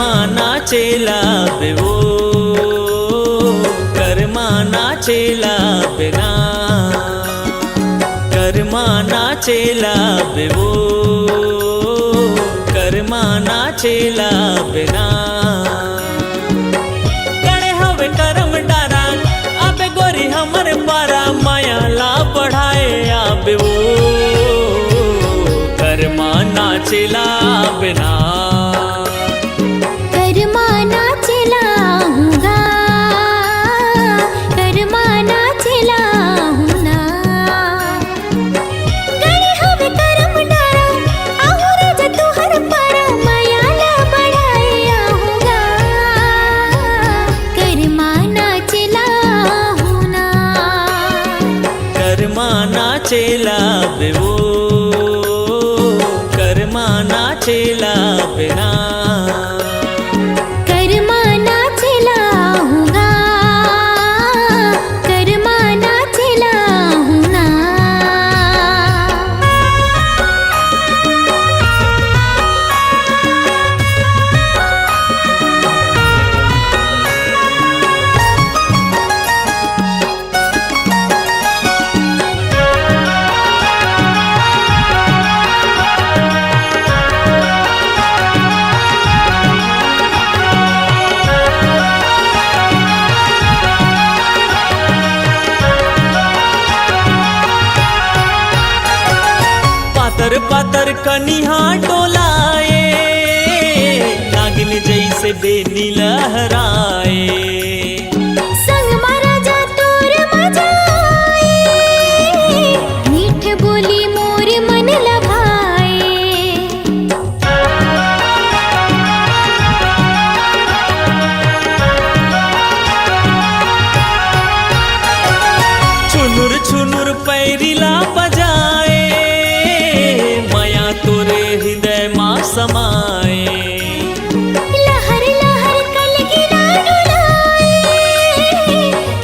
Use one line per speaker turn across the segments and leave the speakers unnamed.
कर्मा नाचेला बेवो, कर्मा नाचेला बेना, कर्मा नाचेला बेवो, कर्मा नाचेला बेना। गणे हवे करम डारा आबे गोरी हमर पारा, माया ला बढ़ाए आबे वो, कर्मा नाचेला बेना।
कर्मा नाचेला हूँगा, कर्मा नाचेला हूँ ना। गणे हवे करम डारा आहुरे जे तुहर पारा, माया ला बढ़ाए आहूँगा, कर्मा नाचेला हूँ ना।
कर्मा नाचेला बेवो, कर्मा नाचेला बेना।
कर्मा नाचेला हूँगा, कर्मा नाचेला हूँ ना।
पातर पातर कनिहा डोलाए, नागिन जैसे बेनी लहराए।
संग मारा जा तोर मजा आए, मीठ बोली मोर मन लभाए।
छुनुर छुनुर पैरिला बजाए, माया तोरे हृदय माँ समाए।
लहर लहर कलगिरा डुलाए,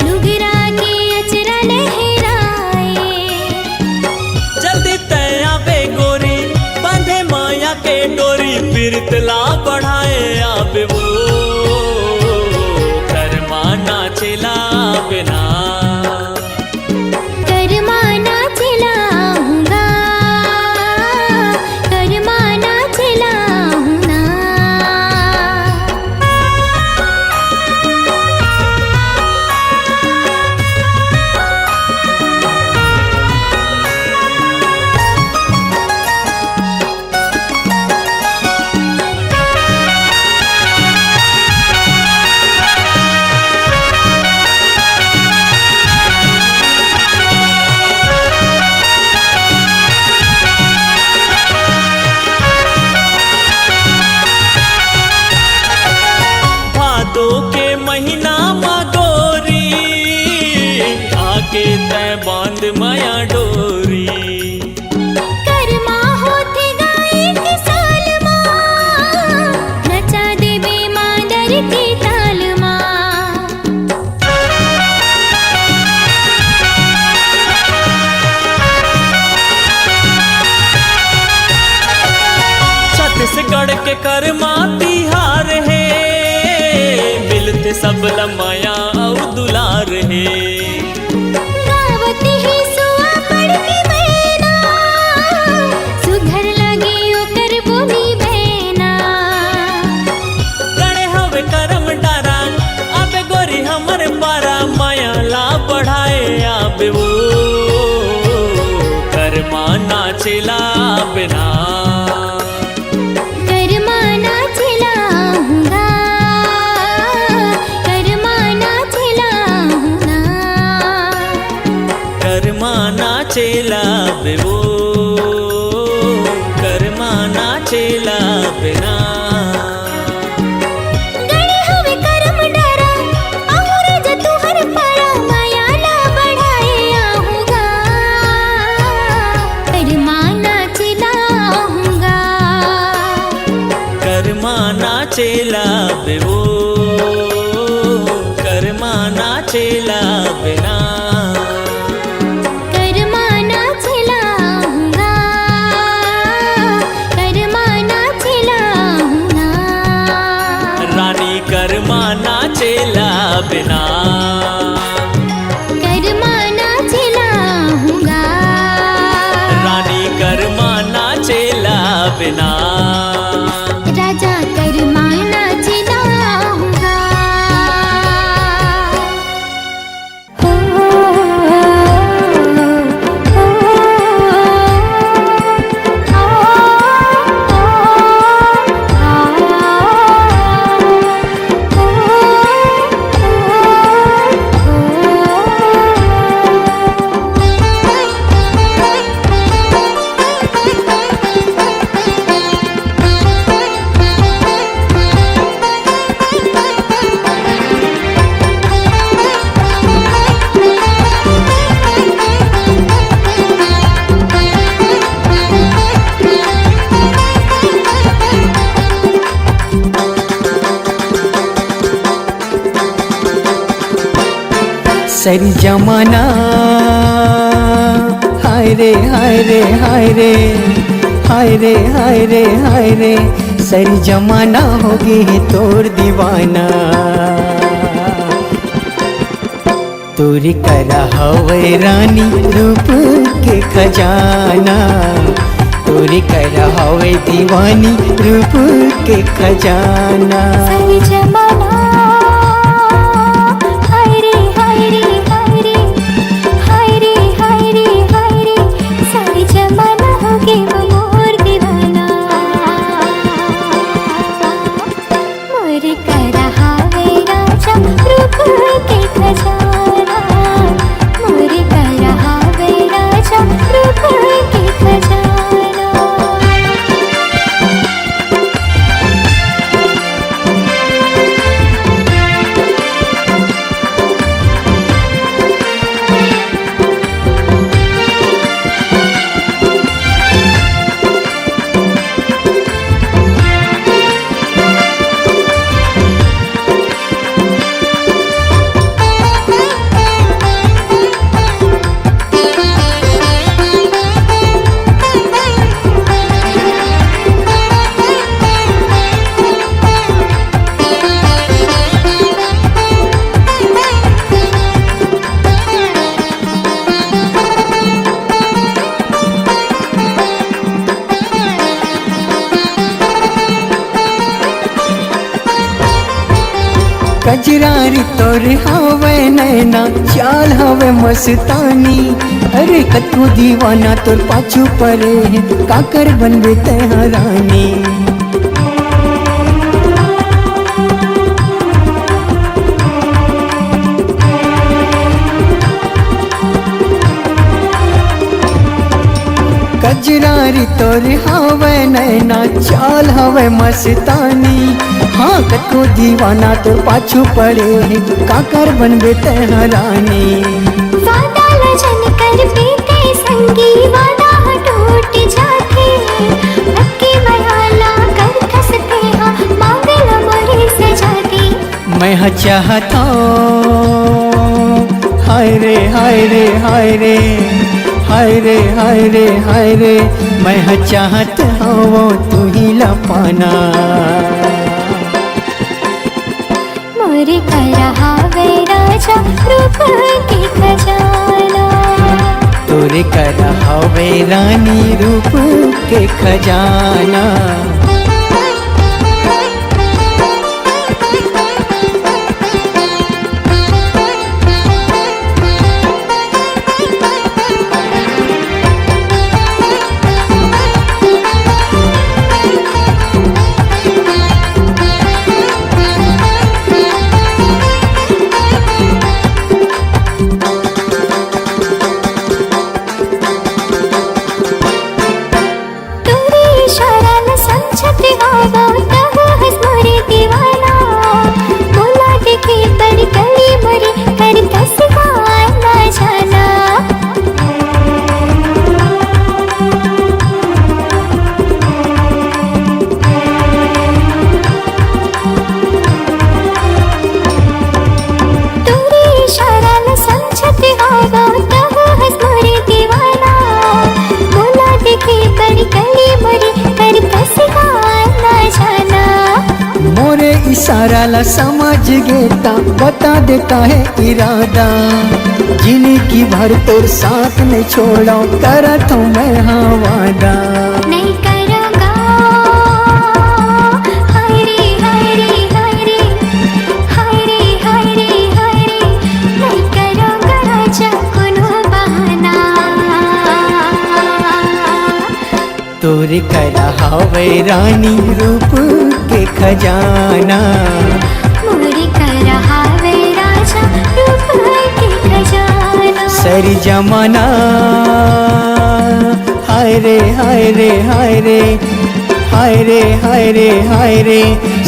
लुगरा के अचरा लहराए।
जल्दी तय आबे गोरी, बांधे माया के डोरी, पीरतला बढ़ाए आबे वो, कर्मा नाचेला बेना।
कर्मा नाचेला हूँगा, कर्मा नाचेला हूँ ना।
भादो के महीना माँ गोरी, आके तय बांध माया डोरी।
कर्मा होते गाए के साल माँ, नचा देवे मादर के ताल माँ।
छत्तीसगढ़ के कर्मा तिहार है, मिलते सब लमाया और दुलार है।
गावत ही सुआ पड़ के बहना, सुघर लगे ओकर बोली बहना।
गणे हवे करम डारा आबे गोरी हमर पारा, माया ला बढ़ाए आबे वो, कर्मा नाचेला बेना।
कर्मा नाचेला हूँगा, कर्मा नाचेला हूँ ना।
कर्मा नाचेला बेवो, कर्मा नाचेला बेना।
गणे हवे करम डारा आहुरे जे तुहर पारा, माया ला बढ़ाए आहूँगा, कर्मा नाचेला हूँगा।
कर्मा नाचेला बेवो, कर्मा नाचेला बेना।
कर्मा नाचेला हूँगा, कर्मा नाचेला हूँ ना।
सरी जमाना हाय रे हाय रे हाय रे हाय रे हाय रे हाय रे सरी जमाना हो गई है तोर दीवाना तोरी करा हवे रानी रूप के खजाना तोरी करा हवे दीवानी रूप के खजाना
सही जमाना हाय रे हाय रे हाय रे हाय रे हाय रे हाय रे सही जमाना हो गए वो मोर दीवाना मोर करा हावे राजा रूप के खजाना मोर करा हावे राजा रूप के खजाना
कजरारी तोर हवे नैना चाल हवे मस्तानी अरे कतू दीवाना तोर पाछू परे है काकर बनबे तेहरानी कजरारी तोर हवे नैना चाल हवे मस्तानी हाँ कतको दीवाना तो पाछू पड़े है काकर बनबे तेहरानी
वादा लजन कर पीते संगी वादा टूट जाते अक्की मयाला कर खसते हाँ मांगल मोरी से जाती
मैं चाहता हाय रे हाय रे हाय रे हाय रे हाय रे हाय रे मैं चाहत हूँ तू ही लपाना
मोर करा हावे राजा रूप के खजाना
तोरे करा हवे रानी रूप के खजाना इशारा ला समझ गेता बता देता है इरादा जिंदगी भर तोर साथ नहीं छोड़ा करा तो मैं हाँ वादा
नहीं करूँगा हाय रे हाय रे हाय रे हाय रे हाय रे हाय रे नहीं करूँगा राजा कोनो बहाना
तोरे करा हवे रानी रूप के खजाना
मोरे करा हावे राजा रूप के खजाना
सरी जमाना हाय रे हाय रे हाय रे हाय रे हाय रे हाय रे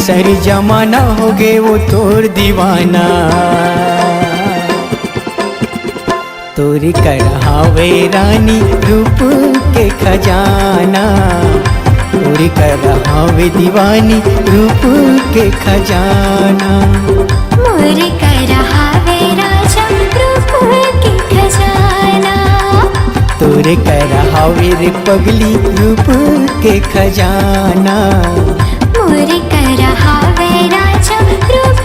सरी जमाना हो गए वो तोर दीवाना तोरी कढ़ावे रानी रूप के खजाना तोरी कढ़ावे दीवानी रूप के खजाना
मोरे कढ़ावे राजा रूप के खजाना।
तोरे करावे रे पगली रूप के खजाना।
मोरे करावे राजा रूप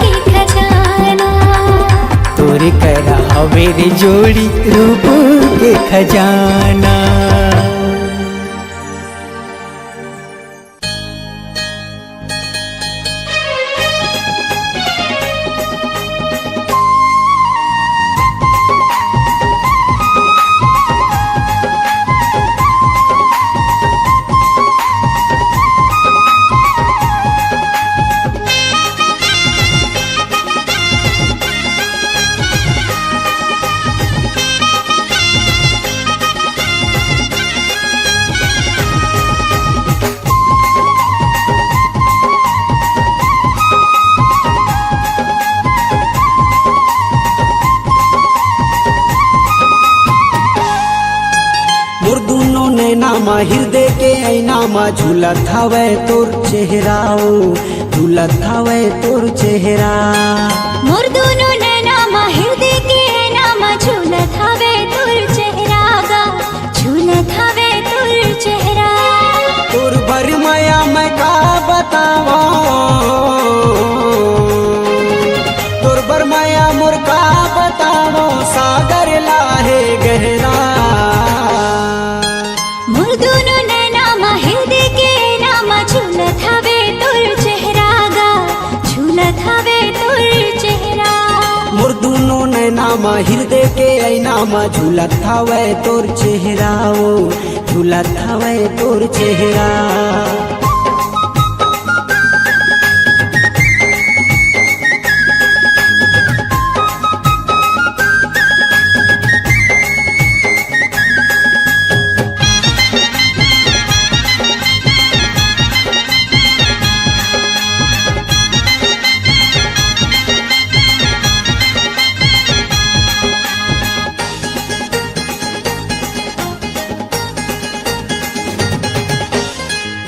के खजाना।
तोरे करावे रे जोड़ी रूप के खजाना।
नामा हृदय के ऐनामा झूलत हवे तोर चेहराओ, झूलत हवे तोर चेहरा।
मोर दोनों नैनामा हृदय के ऐनामा झूलत हवे तोर चेहरा गा, झूलत हवे तोर चेहरा।
तोर भर माया मैं का बतावा, तोर भर माया मोर का बतावा, सागर लाहे गहरा।
दोनों नैनामा हृदय के ऐनामा झूलत हवे तोर चेहरा गा, झूलत हवे तोर चेहरा।
मोर दोनों नैनामा हृदय के ऐनामा झूलत हवे तोर चेहराओ, झूलत हवे तोर चेहरा।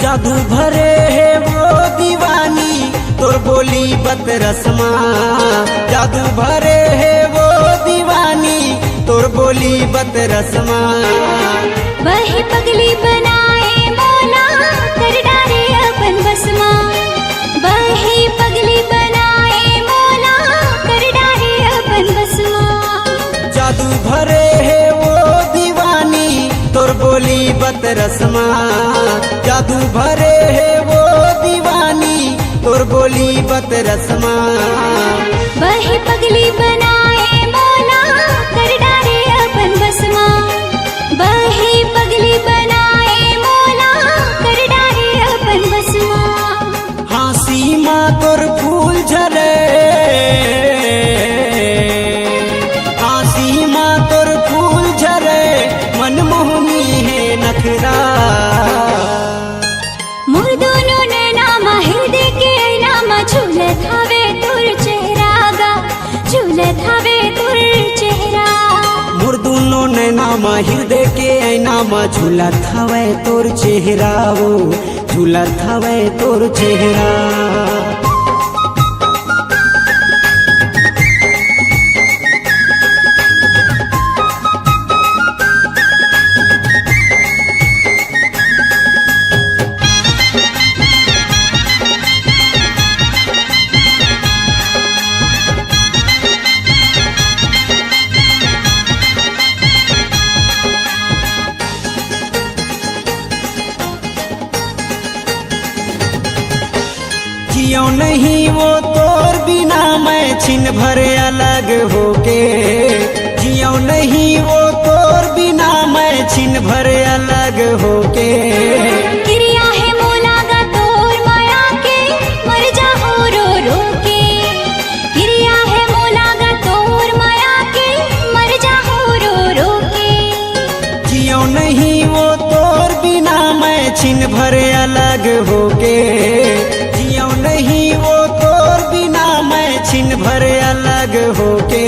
जादू भरे है वो दीवानी तोर बोली बत रस्मा। जादू भरे है वो दीवानी तोर बोली बत रस्मा।
वही पगली बनाए मौला कर डारे अपन बसमा। वही पगली बनाए मौला कर डारे अपन बसमा।
जादू भरे है वो दीवानी तोर बोली बत रस्मा। जादू भरे है वो दीवानी तोर बोली बत रस्मा।
वही पगली बनाए मौला कर डारे अपन बसमा। वही पगली बनाए मौला कर डारे अपन बसमा।
हाँ सीमा तोर फूल झरे, हाँ सीमा तोर फूल झरे, मनमोहनी है नखरा।
मोर दोनों नैनामा हृदय के ऐनामा झूलत हवे तोर चेहरा गा, झूलत हवे तोर चेहरा।
मोर दोनों नैनामा हृदय के ऐनामा झूलत हवे तोर चेहराओ, झूलत हवे तोर चेहरा। जियो नहीं वो तोर बिना मैं छिन भर अलग होके। जियो नहीं वो तोर बिना मैं छिन भर अलग होके।
क्रिया है मोला गा तोर माया के मर जाओ रो रो के। क्रिया है मोला गा तोर माया के मर जाओ रो रो के।
जियो नहीं वो तोर बिना मैं छिन भर अलग होके। जियो नहीं वो तोर बिना मैं छिन भर अलग होके।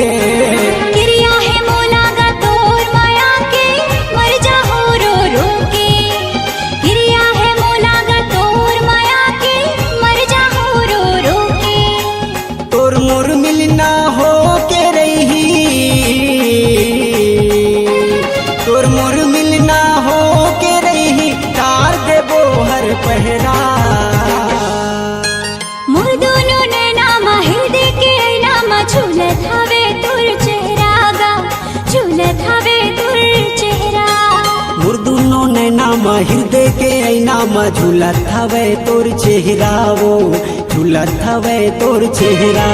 क्रिया है मोला गा तोर माया के मर जाओ रो रो के।
नामा हृदय के नामा झूलत हवे तोर चेहरा वो झूलत हवे तोर चेहरा।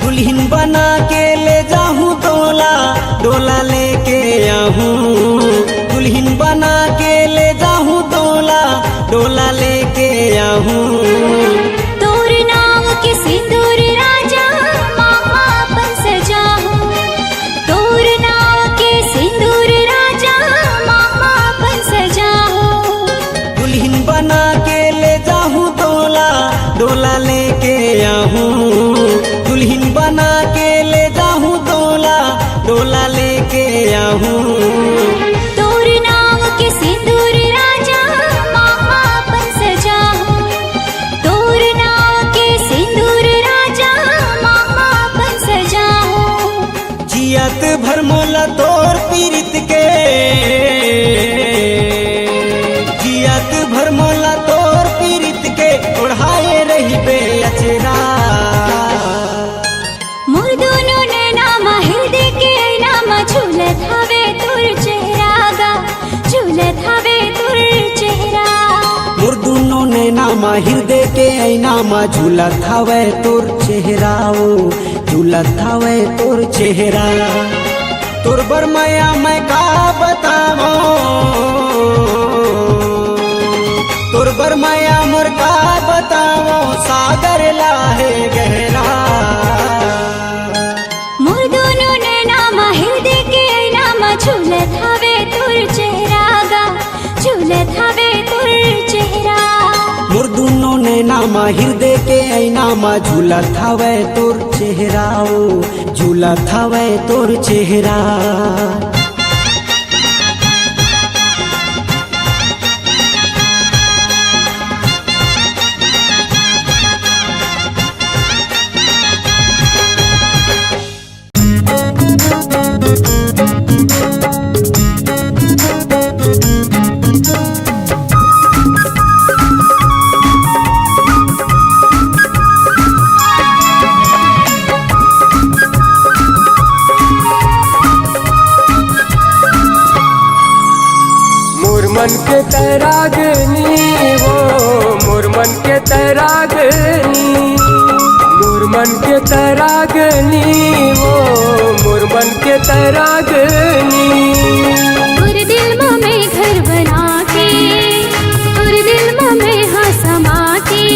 दुल्हन बना के ले जाऊं डोला डोला लेके आऊं। दुल्हन बना के ले जाऊं डोला डोला लेके आऊं।
तोर नाम के सिंदूर राजा मामा अपन सजाऊं। तोर नाम के सिंदूर राजा मामा अपन सजाऊं।
दुल्हन बना के ले जाऊं डोला डोला लेके आऊं। दुल्हन बना के ले जाऊं डोला डोला लेके आऊं।
तोर नाम के सिंदूर राजा मामा अपन सजाऊं। तोर नाम के सिंदूर राजा मामा अपन सजाऊं।
जियत भर मोला तोर पीरित के जियत भर मोला तोर पीरित के ओढ़ाए रही बे अचरा।
मोर दोनों नैना हृदय के नामा झूलत हवे तोर चेहरा गा झूलत हवे तोर चेहरा।
मोर दोनों नैना हृदय के नामा झूलत हवे तोर चेहरा ओ झूलत हवे तोर चेहरा। तोर बर माया मैं का बतावो तोर बर माया मोर का बतावो सागर लाहे गहरा।
मोर दोनों नैना हृदय के नामा झूलत हवे तोर चेहरा गा झूलत हवे तोर चेहरा।
मोर दोनों नैना हृदय के नामा झूलत हवे तोर चेहरा ओ झूलत हवे तोर चेहरा।
मन के तैरागनी वो मोर मन के तैरागनी मोर मन के तैरागनी वो मोर मन के तैरागनी।
तोर दिल में घर बना के तोर दिल में हाँ समा के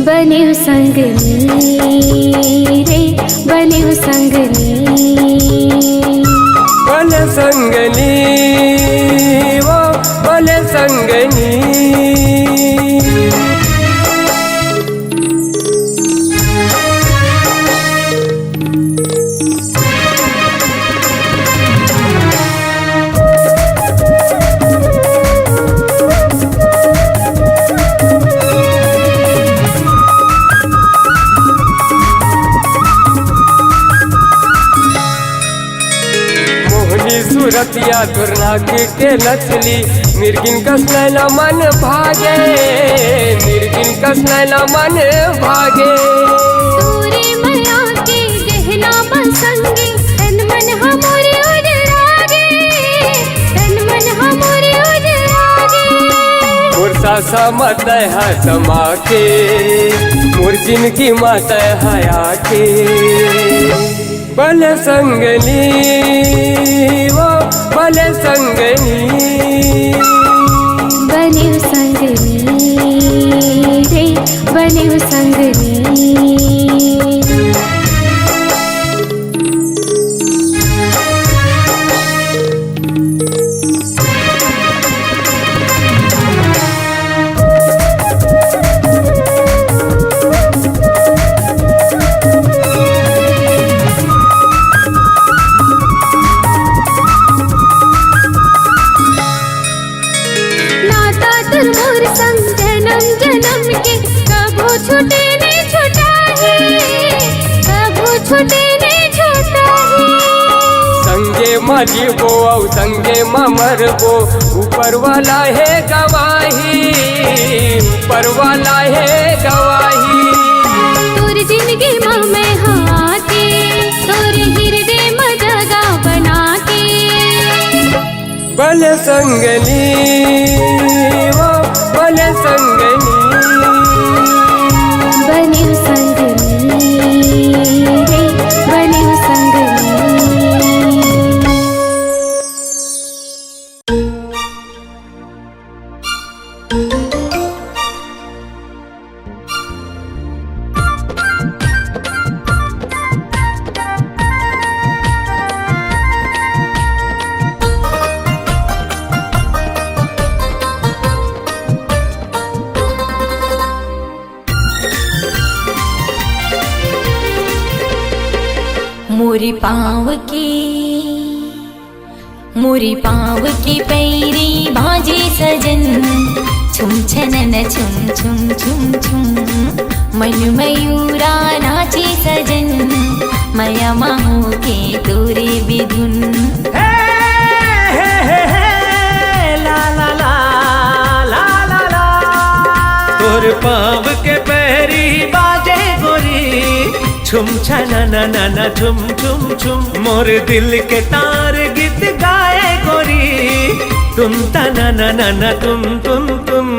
बने संगनी रे बने संगनी
बने संगनी वो बने संगनी। सूरतिया दुर्नाक के नचली मिर्गिन कस नैना मन भागे मिर्गिन कस नैना मन भागे।
तोरे माया के गहना बसंगे तन मन हमरे उजरागे तन मन हमरे उजरागे।
मुरसा समत है समा के मुर जिनकी मत हया के बले संगनी वो बले संगनी
बने संगनी रे बने संगनी। छूटे ने छूटा है, कबो छूटे ने छूटा है।
संगे माझी बो औ संगे मर बो, ऊपर वाला है गवाही, ऊपर वाला है गवाही।
तोर जिंदगी माँ मैं हाके, तोर हृदय में जगह बना के।
भले संगनी वो भले संगनी,
बनियो संगनी रे, बनियो संगनी। मोरी पाँव की पैरी बाजे सजन, छुम छनन छुम छुम छुम छुम। मन मयूरा नाचे सजन, मया माहो के तोरे बिधुन।
हे हे हे हे ला ला ला ला ला ला, तोर पाँव के पैरी बाजे गोरी, छुम छना ना ना ना छुम छुम छुम। मोर दिल के तार गीत गाए गोरी, तुम तना ना ना ना तुम तुम तुम।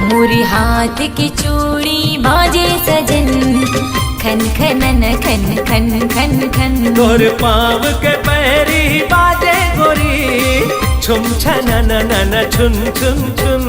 मोरी हाथ की चूड़ी बाजे सजन, खन खनन खन खन खन खन। तोर पाँव के पैरी बाजे गोरी, छुम छना ना ना ना छुन छुन छुन।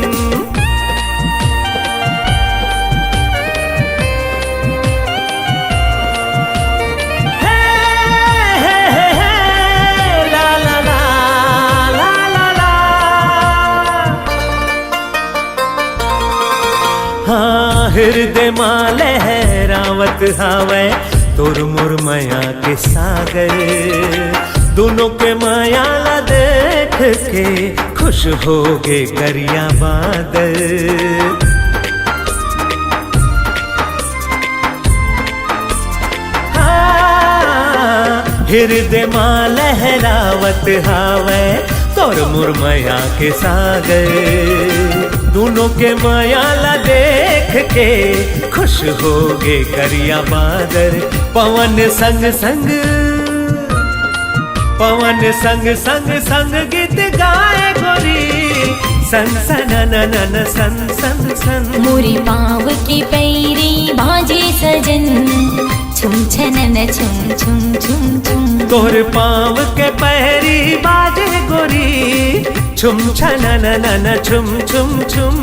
हृदय माँ लहरावत हावे, तोर मोर माया के सागर। दोनों के माया ला देख के खुश हो गे करिया बादल। हृदय माँ लहरावत हावे, तोर मोर माया के सागर। दोनों के माया ला देख के खुश हो गे करिया बादर। पवन संग संग पवन संग संग संग गीत गाए गोरी, सन सन नन सन सन सन। मोरी पाँव की पैरी बाजे सजन, छुम छनन छुम छुम छुम छुम। तोर पाँव के पैरी बाजे गोरी, छुम छनन नन छुम छुम छुम।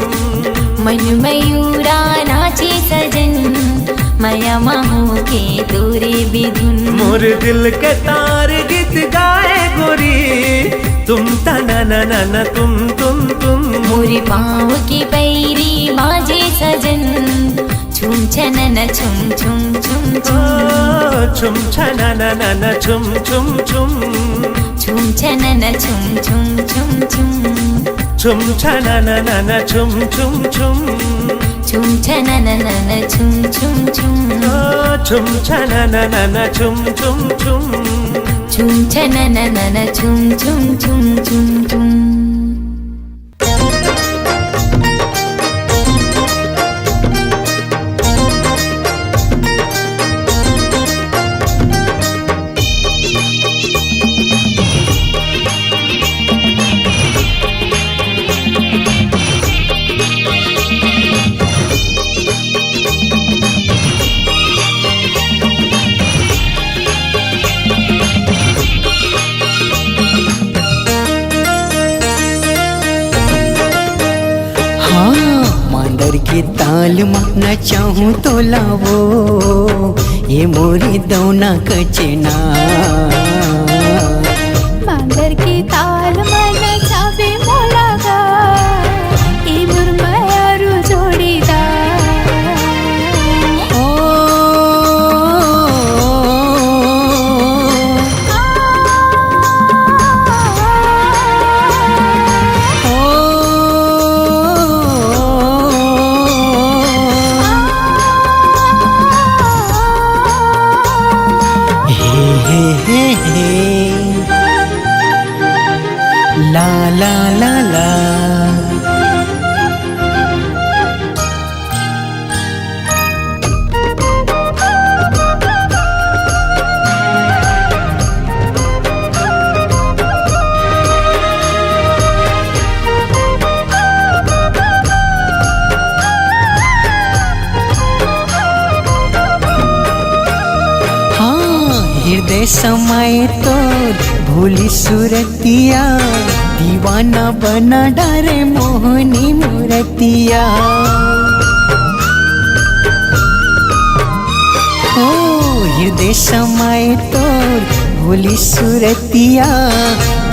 मन मयूरा नाचे सजन, माया माहो के तोरे बिधुन। मोर दिल के तार गीत गाए गोरी, तुम तना ना ना ना तुम तुम तुम। मोरी पाँव की पैरी बाजे सजन, छुम छनन छुम छुम छुम छुम। छुम छनन नन छुम छुम छुम। छुम छनन छुम छुम छुम छुम। छुम छनन नन छुम छुम छुम। छुम छनन नन छुम छुम छुम। छुम छनन नन छुम छुम छुम। छुम छनन नन छुम छुम छुम छुम छुम।
मांदर के ताल माना चाहूँ तो लावो ये मोरी दौना कचना
मांदर के ताल मन चावे मोलागा ई मुरमयारू जोड़ीदार
ओ ला ला ला ला हाँ हृदय समय तो भूली सुरतिया दीवाना बना डारे मोहनी मूर्तिया हो हृदय समय तो भूली सुरतिया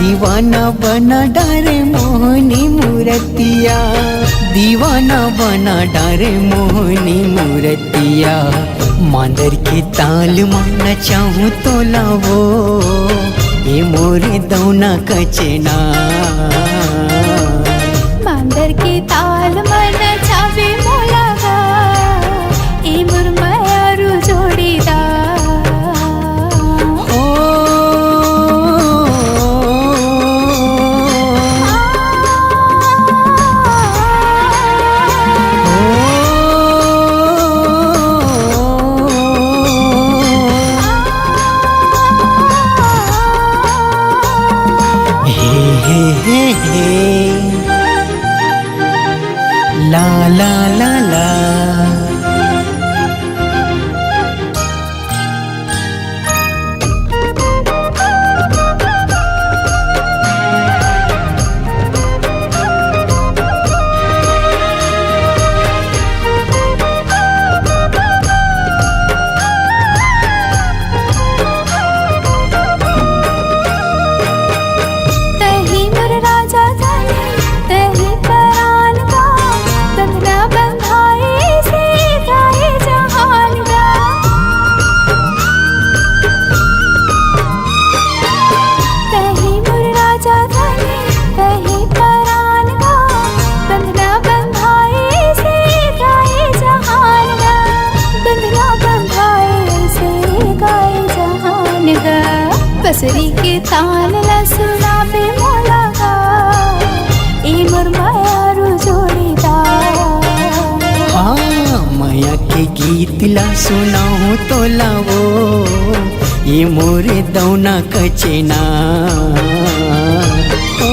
दीवाना बना डारे मोहनी मूर्तिया दीवाना बना डारे मोहनी मूर्तिया मांदर के ताल माना चाहूँ तो लावो ये मोरे दौना कचना
मांदर के ताल मन चावे मोलागा ई मुरमयारू जोड़ीदार
ओ ला ला ला ला
तही मुर राजा जाने तही परान गा बंधना बंधाए से गाए जहान गा तही मुर राजा जाने तही परान गा बंधना बंधाए से गाए जहान गा बंधना बंधाए से गाए जहान गा बसरी के ताल ला सुनावे मोलागा ई मुरमयारू जोड़ीदार
हाँ माया के गीत ला सुनाऊँ तो लावो ये मोरे दौना कचना ओ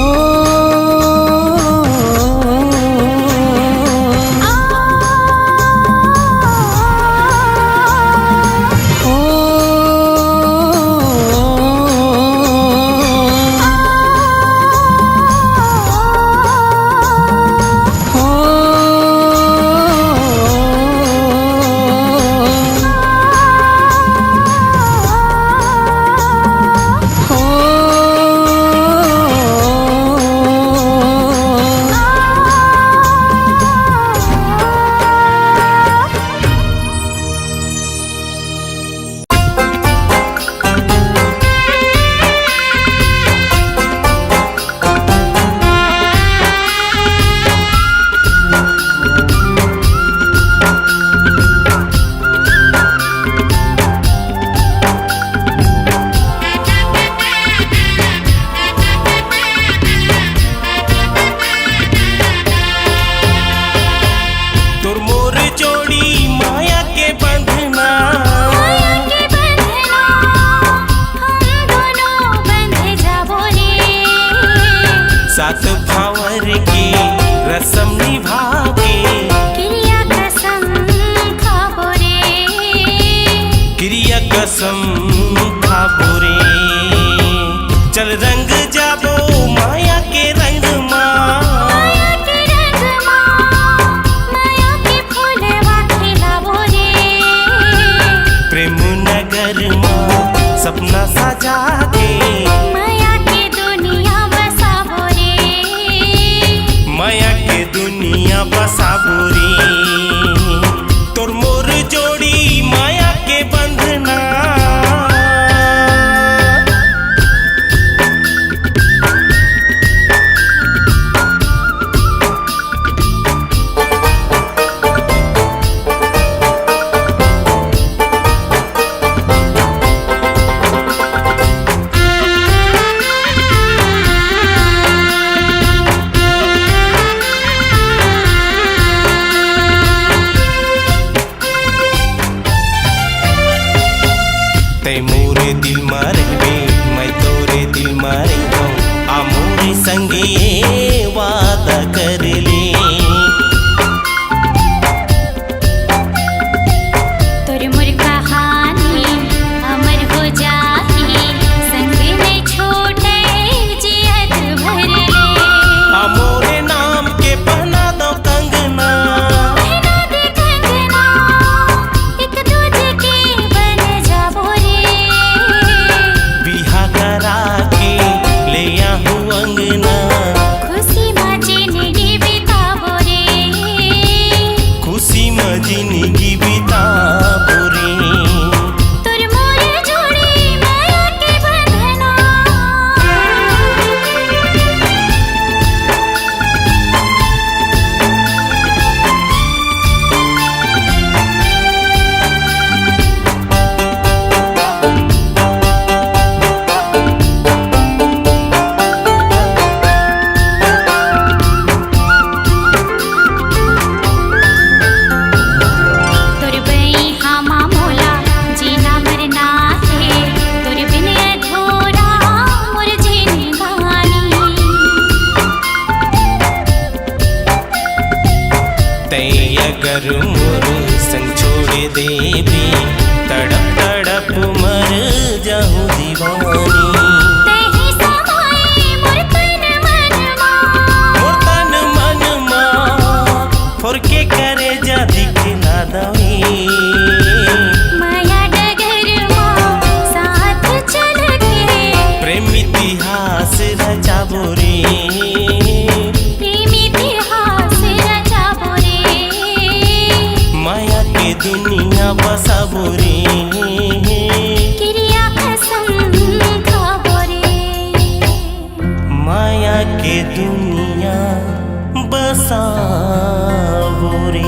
सात भावर की रसम निभा के
क्रिया कसम खाबो रे
क्रिया कसम खाबो रे चल रंग जाबो माया के रंग माँ
माया के रंग माँ माया
तै मोरे दिल में रहबे मैं तोरे दिल में रहूं आ मोरे संगे वादा कर ले
तोर मोर कहानी अमर हो जाही संग में छोटे जियत भर ले
आ मोरे नाम के पहना दो कंगना
पहना दे कंगना एक दूजे के बन जाबो रे
बिहा करा के ले आहूं अंगना
खुशी में जिंदगी बिताबो रे
खुशी में जिंदगी बिताबो रे
तोर मोर जोड़ी माया के बंधना तोर बई हामा मोला जीना मरना थे तोर बिन अधूरा मोर जिंदगानी
तै अगर मोर संग छोड़ देबे तड़प तड़प मर जाऊं दीवानी
तेहि समाए मोर तन मनमा
मोर तन मन मां फोरके करे जा दिखला दवे
माया डगरमा साथ चल के
प्रेम इतिहास रचाबो रे
प्रेम इतिहास रचाबो रे
माया के दुनिया बसाबो रे
क्रिया कसम खाबो रे
माया के दुनिया बसाबो रे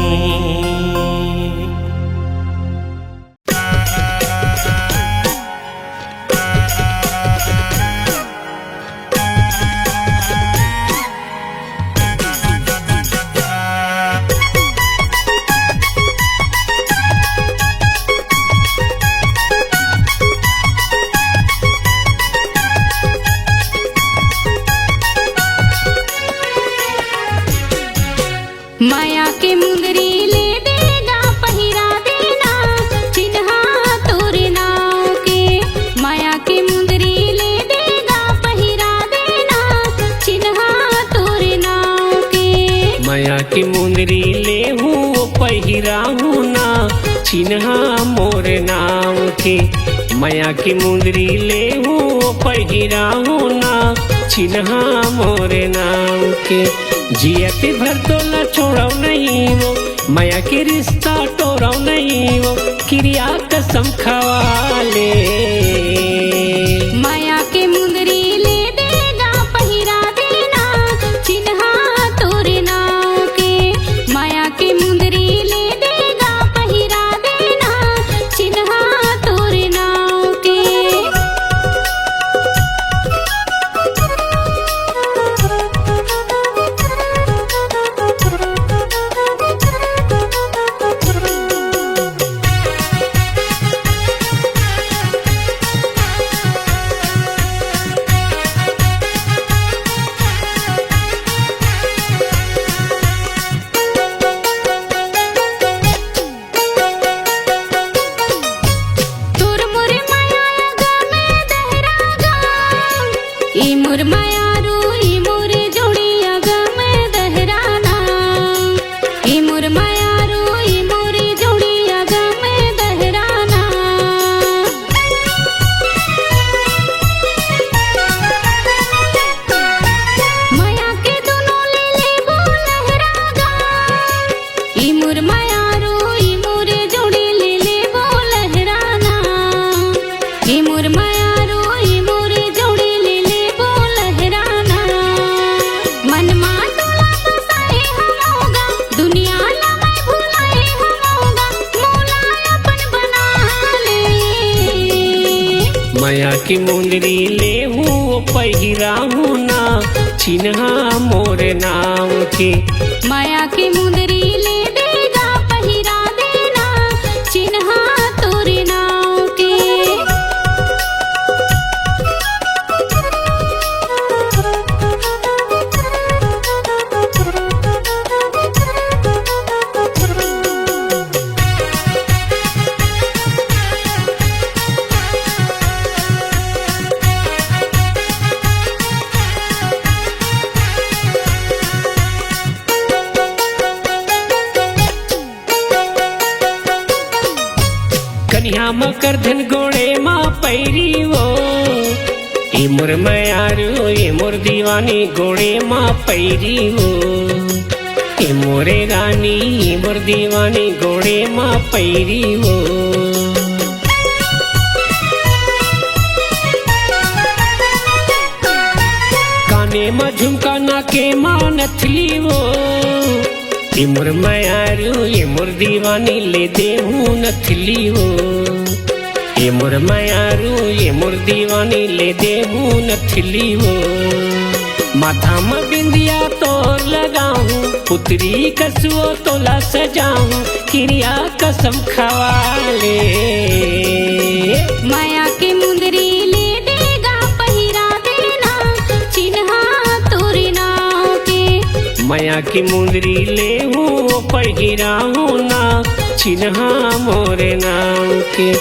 माया के मुंदरी ले देगा पहिरा देना चिन्हा तोर नाव के माया के मुंदरी ले देगा पहिरा देना चिन्हा तोर नाव के
माया की मुंदरी ले हूँ पहिरा हूँ ना चिन्हा मोर नाम के माया की मुंदरी ले हूँ पहिरा हूँ ना चिन्हा मोर नाम के जियत भर तो न छोड़ो नहीं वो माया के रिश्ता तोड़ो नहीं वो क्रिया कसम खवा ले
माया के मुंदरी ले देगा पहिरा देना चिन्हा तोर नाव के माया के मुंदरी ले देगा पहिरा देना चिन्हा तोर नाव के तोर मोर माया गमे दहरा गाम ई मोर माया रू ई मोर जोड़िया गमे दहराना ई मोर माया रू ई मोर जोड़िया गमे दहराना माया के दोनों ले ले वो लहरा गाम ई मोर माया रू ई मोर जोड़ी ले ले वो लहराना ई मोर माया रू ई मोर जोड़ी ले ले वो लहराना मन मा डोला तो साए हमोगा दुनिया ला मैं भुलाए हमोगा मौला अपन बना ले
माया की मुंदरी ले हूँ पहिरा हूँ ना चिन्हा मोर नाम के
माया की मुंदरी ले देगा पहिरा देना चिन्हा तोर नाव के
कन्या मकर धन गोड़े माँ पैरी वो ए मोर मयारू ए मोर दीवानी गोड़े माँ पैरी वो ए मोरे रानी ए मोर दीवानी गोड़े माँ पैरी वो काने माँ झुमका नाके माँ नथली वो ए मोर मयारू ए मोर दीवानी ले दे हूँ नथली वो ए मोर मयारू ए मोर दीवानी ले दे हूँ नथली वो माथा में बिंदिया तोर लगाऊं पुतरी कसुओ तोला सजाऊं क्रिया कसम खवाले
माया के मुंदरी ले देगा पहिरा देना चिन्हा तोरे नाव के
माया की मुंदरी ले हूँ पहिरा हूँ ना चिन्हा मोरे नाम के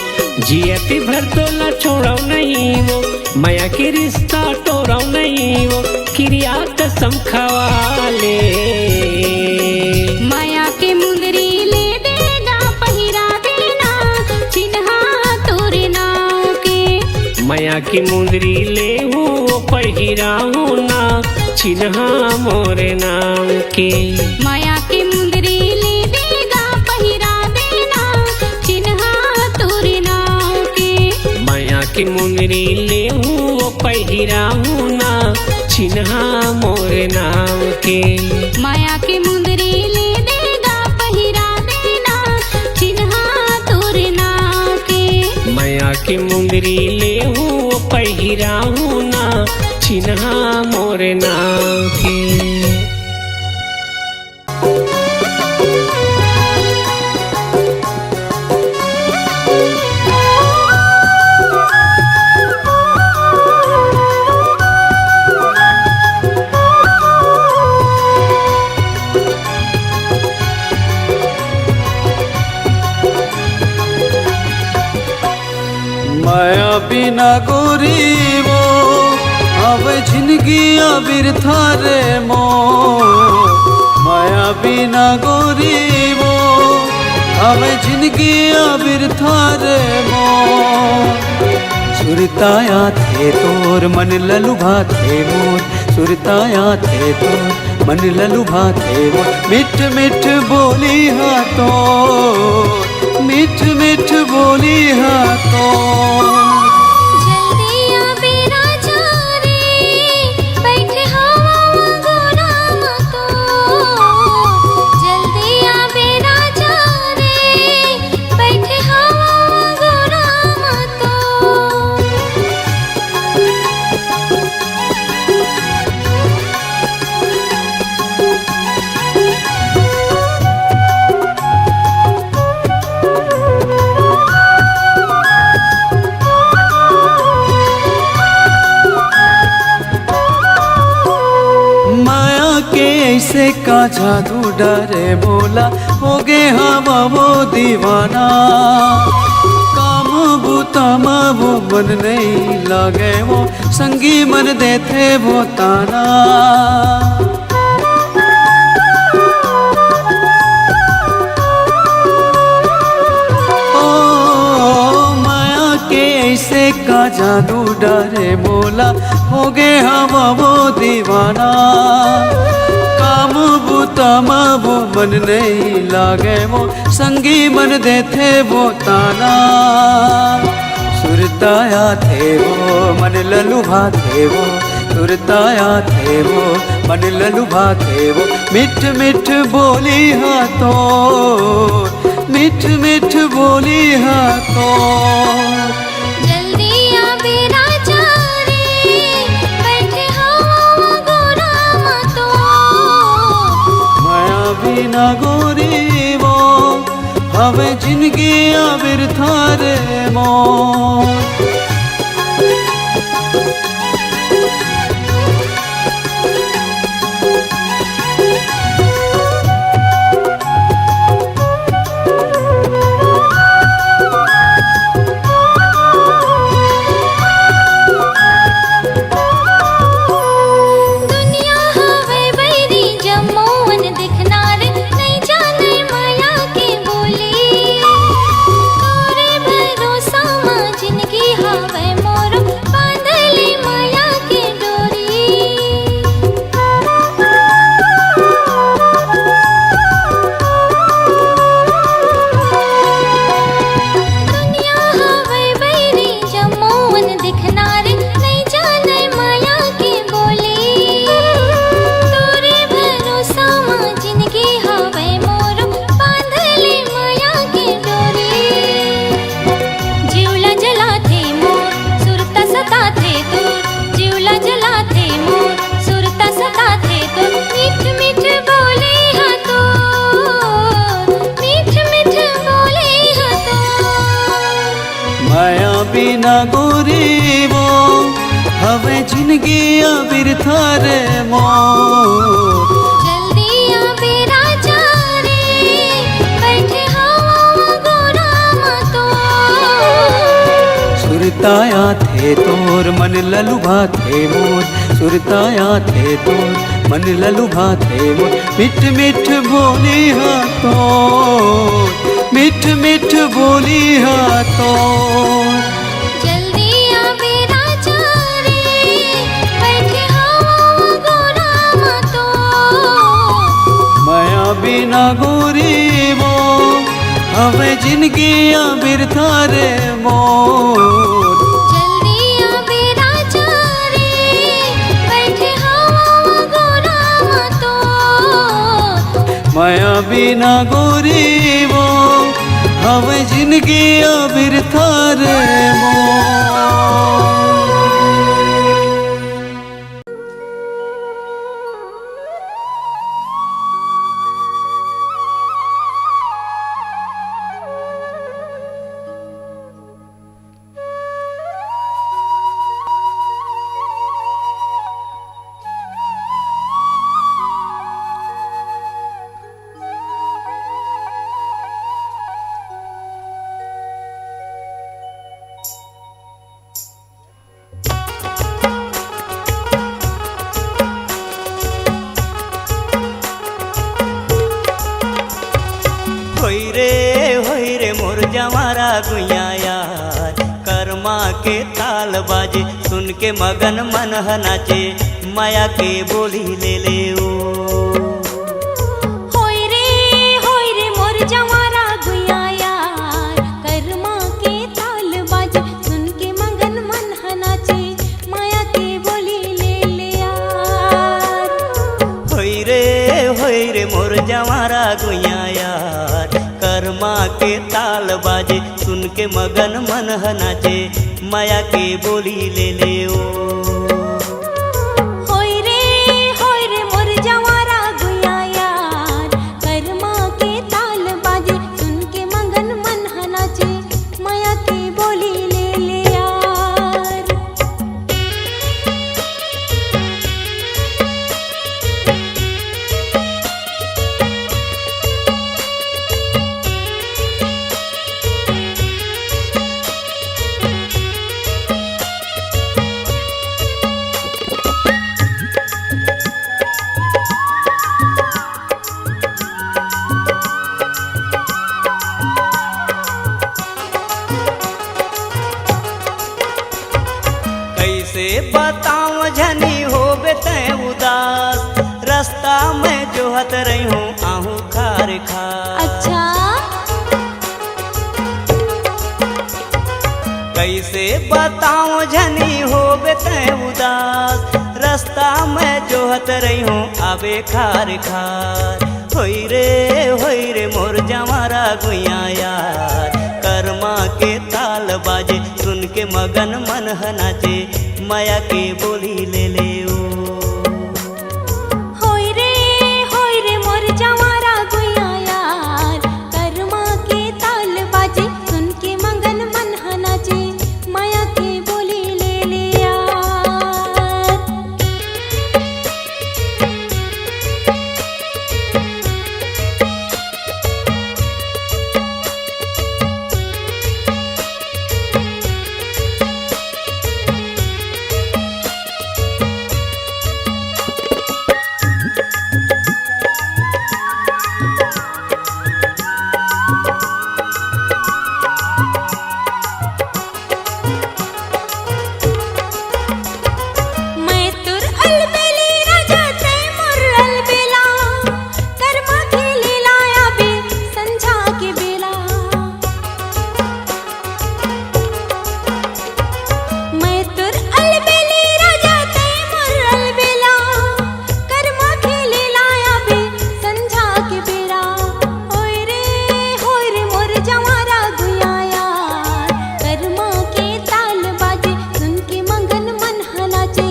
जियती भर तोला छोड़ो नहीं वो माया के रिश्ता तोड़ो नहीं वो क्रिया कसम खवाले
माया के मुंदरी ले देगा पहिरा देना चिन्हा तोरे नाव के
माया की मुंदरी ले हूँ पहिरा हूँ ना चिन्हा मोरे नाम के
माया के मुंदरी ले देगा पहिरा देना चिन्हा तोरे नाव के
माया की मुंदरी ले हूँ पहिरा हूँ ना चिन्हा मोरे नाम के
माया के मुंदरी ले देगा पहिरा देना चिन्हा तोरे नाव के
माया की मुंदरी ले हूँ पहिरा हूँ ना चिन्हा मोरे नाम के
माया बिना गोरी वो अब जिंदगी बिरथा रे मो माया बिना गोरी वो अब जिंदगी बिरथा रे मो सुरताया थे तोर मन ललुभा थे मोर सुरताया थे तोर मन ललुभा थे मोर मिठ मिठ बोली हाथों मिठ मिठ बोली हाथों
जल्दी आ बेरा जा रे बैठे हवा गोरा तो जल्दी आ बेरा जा रे बैठे हवा गोरा तो
ऐसे का जादू डरे बोला हो गे हम वो दीवाना काम बूता वो मन नहीं लगे वो संगी मन देते वो ताना ओ माया के ऐसे का जादू डरे बोला हो गे हम वो दीवाना काम बूता वो मन नहीं लागे वो संगी मन देते वो ताना सुरताया थे वो मन ललुभा थे वो सुरताया थे वो मन ललुभा थे वो मिठ मिठ बोली हाथों मिठ मिठ बोली हाथों
जल्दी आ बेरा जा रे बैठे हवा गोरा तो
माया बिना गोरी वो हवे जिंदगी बिरथा रे मो
नहीं जाने माया की बोली तोरे भर
बिना गोरी वो हवे जिंदगी बिरथा रे मोर
जल्दी आवे राजा रे बैठे हवा गोरामा तो
सुरताया थे तोर मन ललुभा थे मोर सुरताया थे तोर मन ललुभा थे मोर मिठ मिठ बोली हा तोर मिठ मिठ बोली हा तोर
जल्दी आवे राजा रे बैठे हवा गोरामा तो
माया बिना गोरी वो हवे जिंदगी बिरथा रे मोर
जल्दी आवे राजा रे बैठे हवा गोरामा तो
माया बिना गोरी वो हवे जिंदगी बिरथा रे मोर
होई रे मोर जवारा गुइया यार कर्मा के ताल बाजे सुन के मगन मन नाचे माया के बोली ले ले ओ
होय रे मोर जवारा गुया यार कर्मा के ताल बाजे सुन के मगन मन नाचे माया के बोली ले ले यार
होई रे मोर जवारा गुइया यार कर्मा के ताल बाजे सुन के मगन मन नाचे माया के बोली ले ले ओ
होय रे मोर जवारा गुया यार कर्मा के ताल बाजे सुन के मगन मन नाचे माया के बोली ले ले यार
कैसे बताऊं झनी हो बेते उदास रास्ता में जोहत रही हूँ आहू खार खार
अच्छा
कैसे बताऊं झनी हो बेते उदास रास्ता में जोहत रही हूँ आबे खार खार होई रे मोर जवारा गुइया यार कर्मा के ताल बाजे सुन के मगन मन नाचे माया के बोली ले ले ओ
होय रे मोर जवारा गुया यार कर्मा के ताल बाजे सुन के मगन मन नाचे माया के बोली ले ले यार मैं तुर अलबेली राजा ते मोर अलबेला कर्मा के लीला आबे संझा के बेला मैं तुर अलबेली राजा ते मोर अलबेला कर्मा के लीला आबे संझा के बेला होय रे मोर जवारा गुया यार कर्मा के ताल बाजे सुन के मगन मन नाचे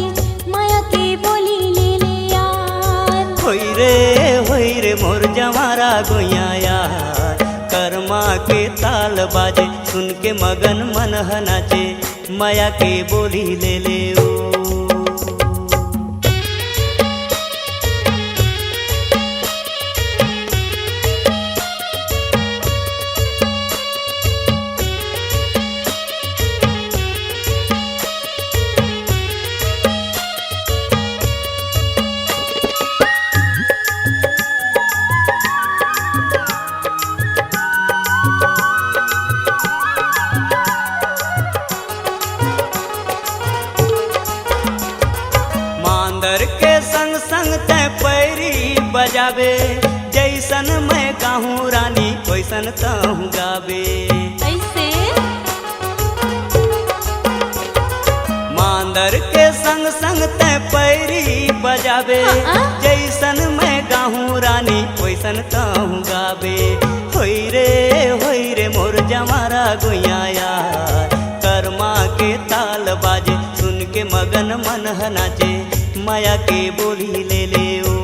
माया के बोली ले ले यार
होई रे मोर जवारा गुइया यार कर्मा कर्मा के ताल बाजे सुन के मगन मन नाचे माया के बोली ले ले ओ मांदर के संग संग तै पैरी बजावे जैसन मैं गाहूँ रानी वैसन तहूँ गावे
ऐसे
मांदर के संग संग तै पैरी बजावे जैसन मैं गाहूँ रानी वैसन तहूँ गावे होई रे मोर जमारा गुइया यार कर्मा के ताल बाजे सुन के मगन मन नाचे माया के बोली ले ले ओ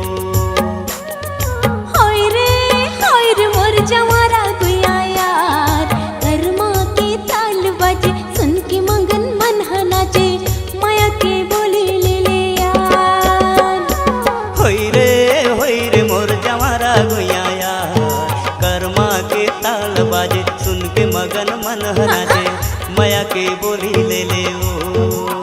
हाय रे मोर जवारा गुया यार कर्मा के ताल बजे सुन के मगन मन नाचे माया के बोली ले ले यार
होई रे मोर जवारा गुया यार कर्मा के ताल बाजे सुन के मगन मन नाचे माया के बोली ले ले ओ